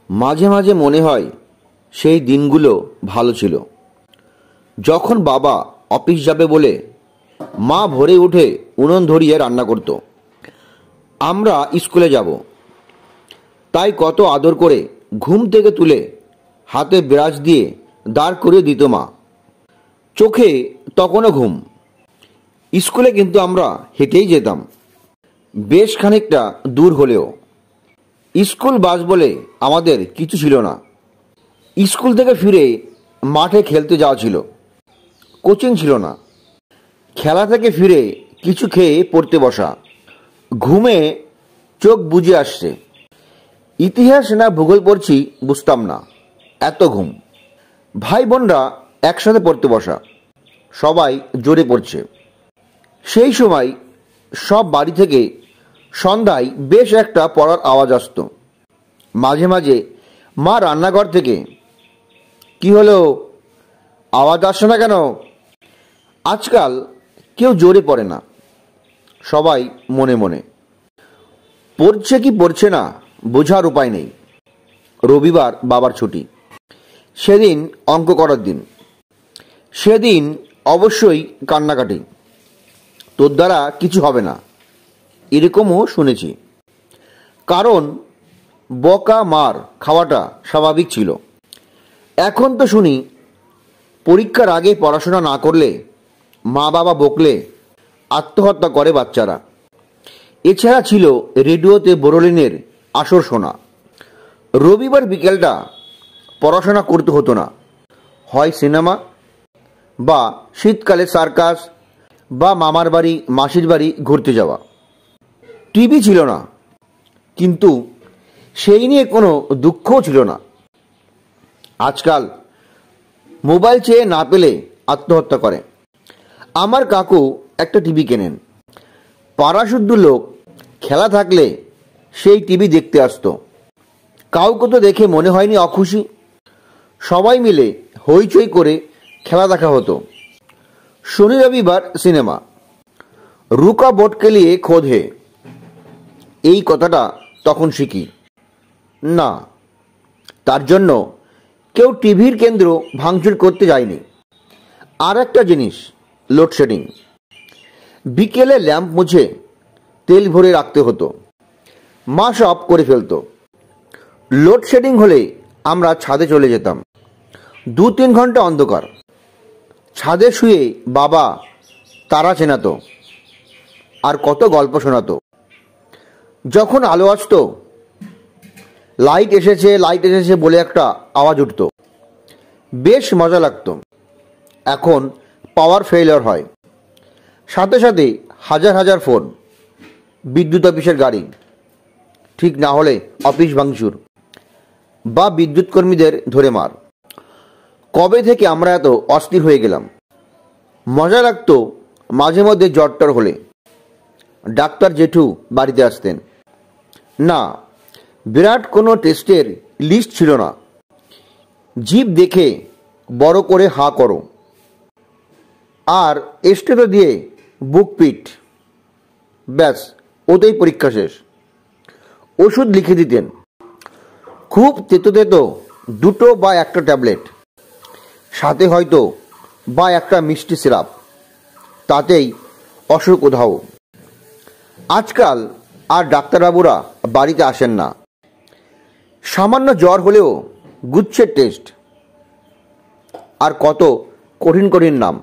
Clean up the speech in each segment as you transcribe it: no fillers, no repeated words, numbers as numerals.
মাঝে মাঝে মনে হয় সেই দিনগুলো ভালো ছিল, যখন বাবা অফিস যাবে বলে মা ভোরে উঠে উনুন ধরিয়ে রান্না করত। আমরা স্কুলে যাব তাই কত আদর করে ঘুম থেকে তুলে হাতে ব্রাশ দিয়ে দাঁড় করিয়ে দিত মা। চোখে তখনও ঘুম। স্কুলে কিন্তু আমরা হেঁটেই যেতাম, বেশ খানিকটা দূর হলেও। স্কুল বাস বলে আমাদের কিছু ছিল না। স্কুল থেকে ফিরে মাঠে খেলতে যাওয়া ছিল, কোচিং ছিল না। খেলা থেকে ফিরে কিছু খেয়ে পড়তে বসা। ঘুমে চোখ বুজে আসছে, ইতিহাস না ভূগোল পড়ছি বুঝতাম না, এত ঘুম। ভাই বোনরা একসাথে পড়তে বসা, সবাই জোরে পড়ছে। সেই সময় সব বাড়ি থেকে সন্ধ্যায় বেশ একটা পড়ার আওয়াজ আসত। মাঝে মাঝে মা রান্নাঘর থেকে, কি হলো, আওয়াজ আসছে না কেন? আজকাল কেউ জোরে পড়ে না, সবাই মনে মনে। পড়ছে কি পড়ছে না বোঝার উপায় নেই। রবিবার বাবার ছুটি, সেদিন অঙ্ক করার দিন। সেদিন অবশ্যই কান্নাকাটি। তোর দ্বারা কিছু হবে না, এরকমও শুনেছি। কারণ বকা মার খাওয়াটা স্বাভাবিক ছিল। এখন তো শুনি পরীক্ষার আগে পড়াশোনা না করলে, মা বাবা বকলে আত্মহত্যা করে বাচ্চারা। এছাড়া ছিল রেডিওতে বোরোলিনের আসর শোনা। রবিবার বিকেলটা পড়াশোনা করতে হতো না, হয় সিনেমা, বা শীতকালে সার্কাস, বা মামার বাড়ি মাসির বাড়ি ঘুরতে যাওয়া। টিভি ছিল না, কিন্তু সেই নিয়ে কোনো দুঃখও ছিল না। আজকাল মোবাইল চেয়ে না পেলে আত্মহত্যা করে। আমার কাকু একটা টিভি কেনেন। পাড়াশুদ্ধ লোক খেলা থাকলে সেই টিভি দেখতে আসতো। কাউকে তো দেখে মনে হয়নি অখুশি। সবাই মিলে হইচই করে খেলা দেখা হতো। শনি রবিবার সিনেমা। রুকা বোট কে লিয়ে খোদ হে, এই কথাটা তখন শিখি না। তার জন্য কেউ টিভির কেন্দ্র ভাঙচুর করতে যায়নি। আর একটা জিনিস, লোডশেডিং। বিকেলে ল্যাম্প মুছে তেল ভরে রাখতে হতো, মা সব করে ফেলতো। লোডশেডিং হলে আমরা ছাদে চলে যেতাম। 2-3 ঘন্টা অন্ধকার। ছাদে শুয়ে বাবা তারা চেনাতো আর কত গল্প শোনাতো। যখন আলো আসতো, লাইট এসেছে লাইট এসেছে বলে একটা আওয়াজ উঠতো, বেশ মজা লাগতো। এখন পাওয়ার ফেলিওর হয়, সাথে সাথে হাজার হাজার ফোন, বিদ্যুৎ অফিসের গাড়ি, ঠিক না হলে অফিস ভাঙচুর, বা বিদ্যুৎ কর্মীদের ধরে মার। কবে থেকে আমরা এত অস্থির হয়ে গেলাম? মজা লাগতো মাঝে মধ্যে জ্বরটর হলে ডাক্তার জেঠু বাড়িতে আসতেন না। বিরাট কোনো টেস্টের লিস্ট ছিল না। জিভ দেখে বড় করে হা করো, আর স্টেটো দিয়ে বুক পিট, ব্যাস, ওতেই পরীক্ষা শেষ। ওষুধ লিখে দিতেন, খুব তেতো তেতো 2 বা 1 ট্যাবলেট, সাথে হয়তো বা একটা মিষ্টি সিরাপ, তাতেই অসুখ উধাও। আজকাল আর ডাক্তারবাবুরা বাড়িতে আসেন না। সামান্য জ্বর হলেও গুচ্ছের টেস্ট, আর কত কঠিন কঠিন নাম।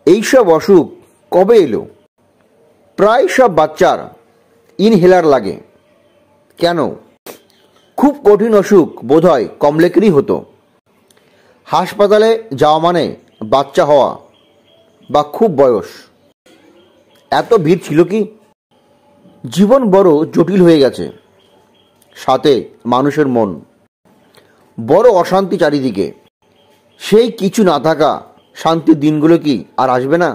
এইসব অসুখ কবে এলো? প্রায় সব বাচ্চার ইনহেলার লাগে। কেন? খুব কঠিন অসুখ বোধহয় কমলেকেরই হতো। হাসপাতালে যাওয়া মানে বাচ্চা হওয়া বা খুব বয়স। এত ভিড় ছিল কি? জীবন বড় জটিল হয়ে গেছে, সাথে মানুষের মন। বড় অশান্তি চারিদিকে। সেই কিছু না থাকা শান্তির দিনগুলো কি আর আসবে না?